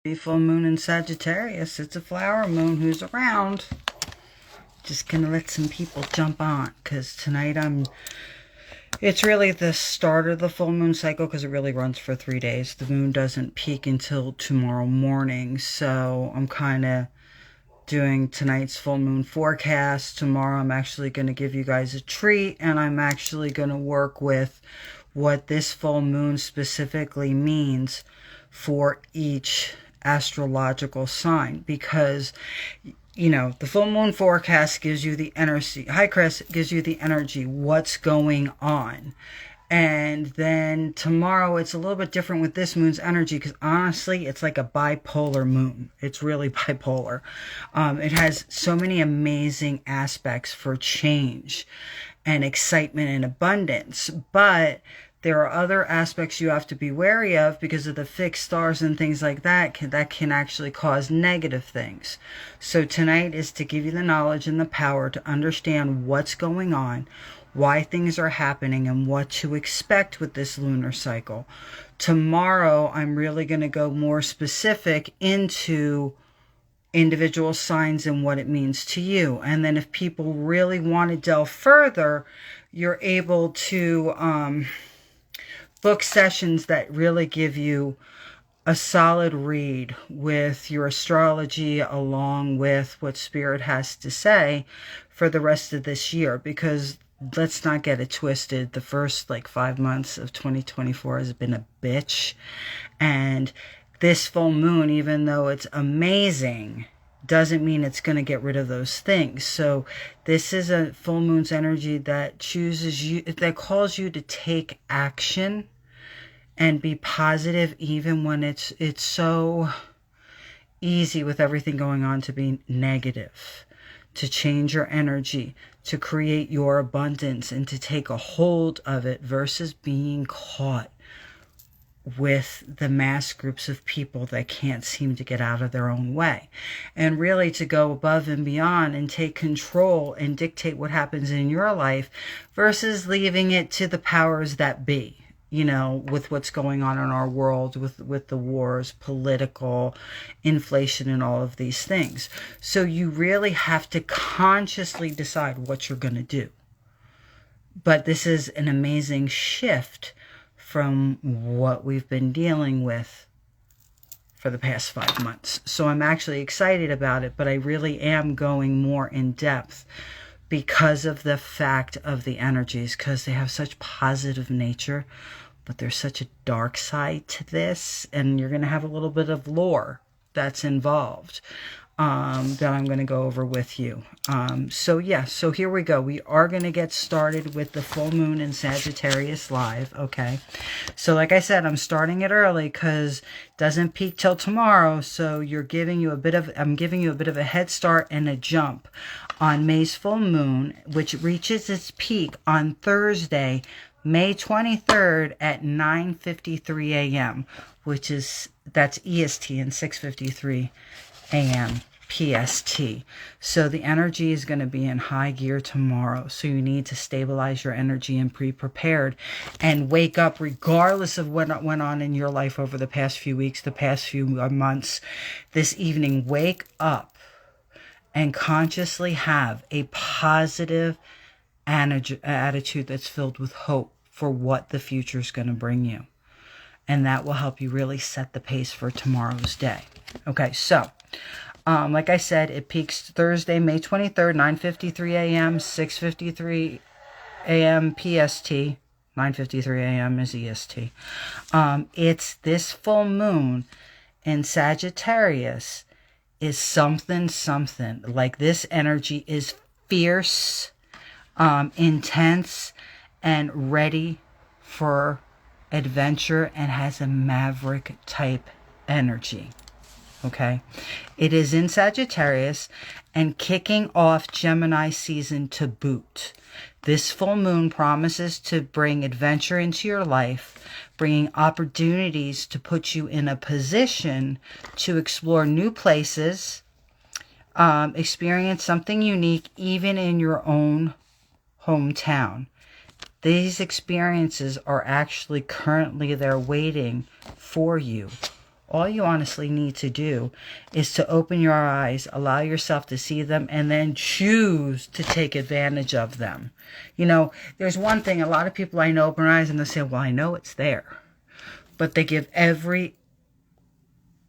Full moon in Sagittarius. It's a flower moon who's around. Just gonna let some people jump on because tonight it's really the start of the full moon cycle because it really runs for 3 days. The moon doesn't peak until tomorrow morning, so I'm kind of doing tonight's full moon forecast. Tomorrow I'm actually going to give you guys a treat, and I'm actually going to work with what this full moon specifically means for each astrological sign, because the full moon forecast gives you the energy. Hi Chris, gives you the energy, what's going on. And then tomorrow it's a little bit different with this moon's energy because honestly it's like a bipolar moon. It's really bipolar. It has so many amazing aspects for change and excitement and abundance, but there are other aspects you have to be wary of because of the fixed stars and things like that can actually cause negative things. So tonight is to give you the knowledge and the power to understand what's going on, why things are happening, and what to expect with this lunar cycle. Tomorrow, I'm really going to go more specific into individual signs and what it means to you. And then if people really want to delve further, you're able to book sessions that really give you a solid read with your astrology along with what Spirit has to say for the rest of this year. Because let's not get it twisted, the first 5 months of 2024 has been a bitch. And this full moon, even though it's amazing, doesn't mean it's going to get rid of those things. So this is a full moon's energy that that calls you to take action and be positive, even when it's so easy with everything going on to be negative. To change your energy, to create your abundance, and to take a hold of it versus being caught with the mass groups of people that can't seem to get out of their own way. And really to go above and beyond and take control and dictate what happens in your life versus leaving it to the powers that be. With what's going on in our world, with the wars, political, inflation, and all of these things. So you really have to consciously decide what you're going to do. But this is an amazing shift from what we've been dealing with for the past 5 months. So I'm actually excited about it, but I really am going more in depth because of the fact of the energies, because they have such positive nature, but there's such a dark side to this, and you're going to have a little bit of lore that's involved that I'm going to go over with you. So here we go. We are going to get started with the full moon in Sagittarius live. Okay. So like I said, I'm starting it early because it doesn't peak till tomorrow. So I'm giving you a bit of a head start and a jump on May's full moon, which reaches its peak on Thursday, May 23rd at 9:53 a.m., that's EST, and 6:53 a.m. PST. So the energy is going to be in high gear tomorrow. So you need to stabilize your energy and be prepared and wake up regardless of what went on in your life over the past few weeks, the past few months. This evening, wake up and consciously have a positive attitude that's filled with hope for what the future is going to bring you. And that will help you really set the pace for tomorrow's day. Okay, so like I said, it peaks Thursday, May 23rd, 9:53 a.m., 6:53 a.m. PST. 9:53 a.m. is EST. It's this full moon in Sagittarius is something. Like, this energy is fierce, intense, and ready for adventure, and has a maverick type energy. Okay, it is in Sagittarius and kicking off Gemini season to boot. This full moon promises to bring adventure into your life, bringing opportunities to put you in a position to explore new places, experience something unique even in your own hometown. These experiences are actually currently there waiting for you All you honestly need to do is to open your eyes, allow yourself to see them, and then choose to take advantage of them. You know, there's one thing, a lot of people I know open their eyes and they say, well, I know it's there. But they give every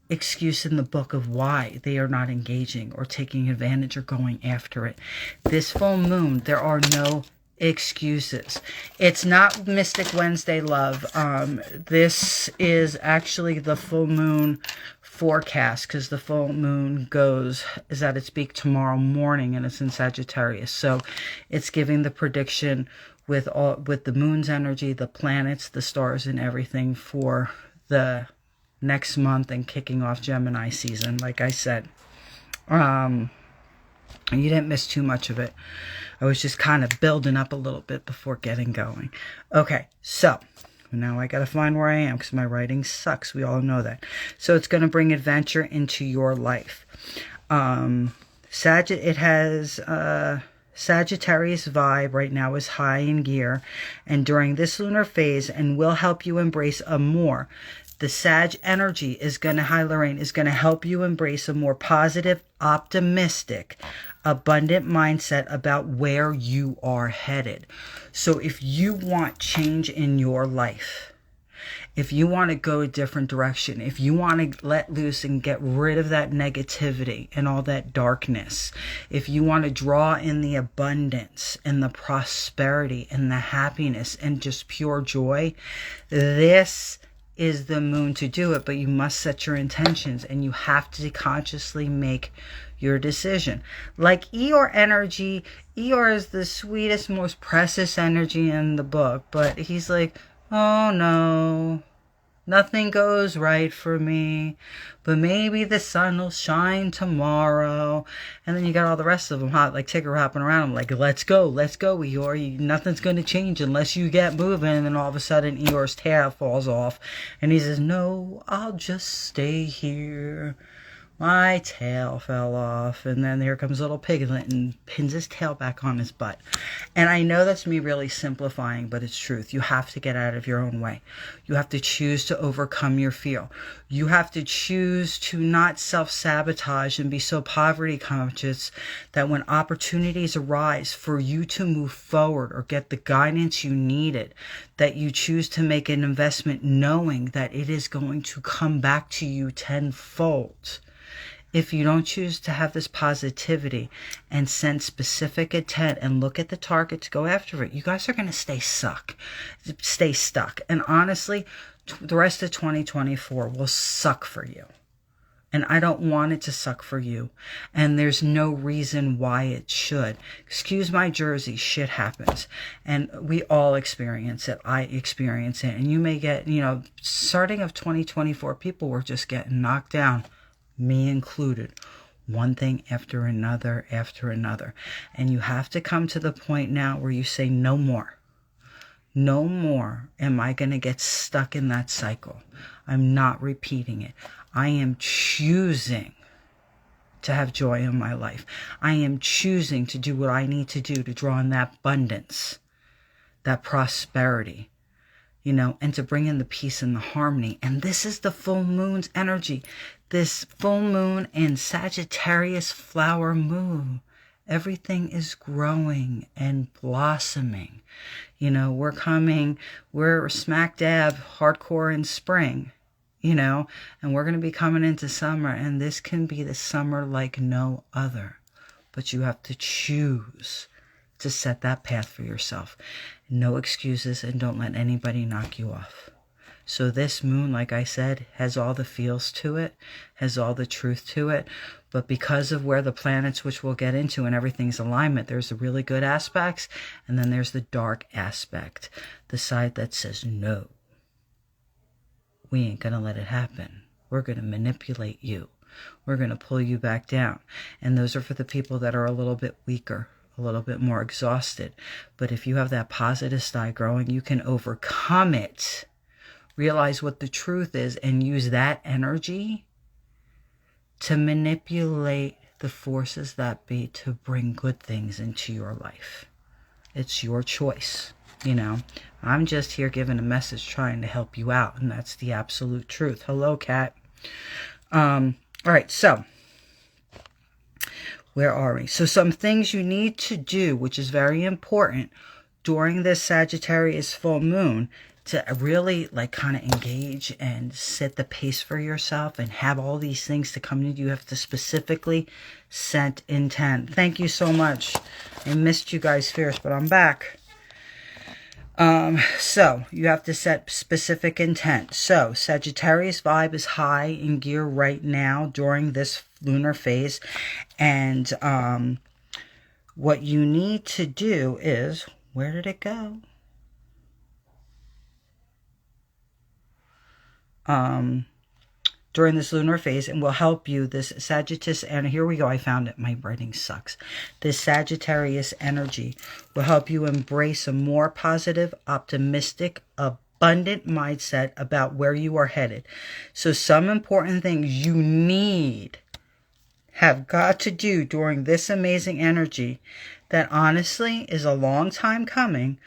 excuse in the book of why they are not engaging or taking advantage or going after it. This full moon, there are no excuses. It's not Mystic Wednesday, love. This is actually the full moon forecast, because the full moon is at its peak tomorrow morning, and it's in Sagittarius. So it's giving the prediction with the moon's energy, the planets, the stars, and everything for the next month and kicking off Gemini season. Like I said, you didn't miss too much of it. I was just kind of building up a little bit before getting going. Okay, so now I got to find where I am because my writing sucks. We all know that. So it's going to bring adventure into your life. It has Sagittarius vibe right now is high in gear, and during this lunar phase, and will help you embrace a more. The Sag energy is going to, hi Lorraine, is going to help you embrace a more positive, optimistic, abundant mindset about where you are headed. So if you want change in your life, if you want to go a different direction, if you want to let loose and get rid of that negativity and all that darkness, if you want to draw in the abundance and the prosperity and the happiness and just pure joy, this is the moon to do it. But you must set your intentions and you have to consciously make your decision. Like Eeyore energy, Eeyore is the sweetest, most precious energy in the book, but he's like, oh no, nothing goes right for me, but maybe the sun will shine tomorrow. And then you got all the rest of them like Tigger hopping around like, let's go, Eeyore. Nothing's going to change unless you get moving. And then all of a sudden Eeyore's tail falls off and he says, no, I'll just stay here. My tail fell off. And then here comes little Piglet and pins his tail back on his butt. And I know that's me really simplifying, but it's truth. You have to get out of your own way. You have to choose to overcome your fear. You have to choose to not self-sabotage and be so poverty conscious that when opportunities arise for you to move forward or get the guidance you needed, that you choose to make an investment knowing that it is going to come back to you tenfold. If you don't choose to have this positivity and send specific intent and look at the target to go after it, you guys are going to stay stuck. And honestly, the rest of 2024 will suck for you. And I don't want it to suck for you. And there's no reason why it should. Excuse my Jersey, shit happens. And we all experience it. I experience it. And you may get, starting of 2024, people were just getting knocked down. Me included, one thing after another. And you have to come to the point now where you say, no more. No more am I going to get stuck in that cycle. I'm not repeating it. I am choosing to have joy in my life. I am choosing to do what I need to do to draw in that abundance, that prosperity, and to bring in the peace and the harmony. And this is the full moon's energy. This full moon in Sagittarius flower moon. Everything is growing and blossoming. We're smack dab hardcore in spring, and we're going to be coming into summer, and this can be the summer like no other. But you have to choose to set that path for yourself. No excuses, and don't let anybody knock you off. So this moon, like I said, has all the feels to it, has all the truth to it. But because of where the planets, which we'll get into, and everything's alignment, there's the really good aspects, and then there's the dark aspect, the side that says, no, we ain't going to let it happen. We're going to manipulate you. We're going to pull you back down. And those are for the people that are a little bit weaker, a little bit more exhausted. But if you have that positive side growing, you can overcome it. Realize what the truth is and use that energy to manipulate the forces that be to bring good things into your life. It's your choice, I'm just here giving a message trying to help you out, and that's the absolute truth. Hello, Kat. All right, so where are we? So some things you need to do, which is very important during this Sagittarius full moon, to really like kind of engage and set the pace for yourself and have all these things to come to you. You have to specifically set intent. Thank you so much. I missed you guys fierce, but I'm back. So you have to set specific intent. So Sagittarius vibe is high in gear right now during this lunar phase. And what you need to do is, where did it go? During this lunar phase, and will help you, this Sagittarius, and here we go, I found it, my writing sucks. This Sagittarius energy will help you embrace a more positive, optimistic, abundant mindset about where you are headed. So some important things you have got to do during this amazing energy that honestly is a long time coming.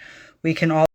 We can all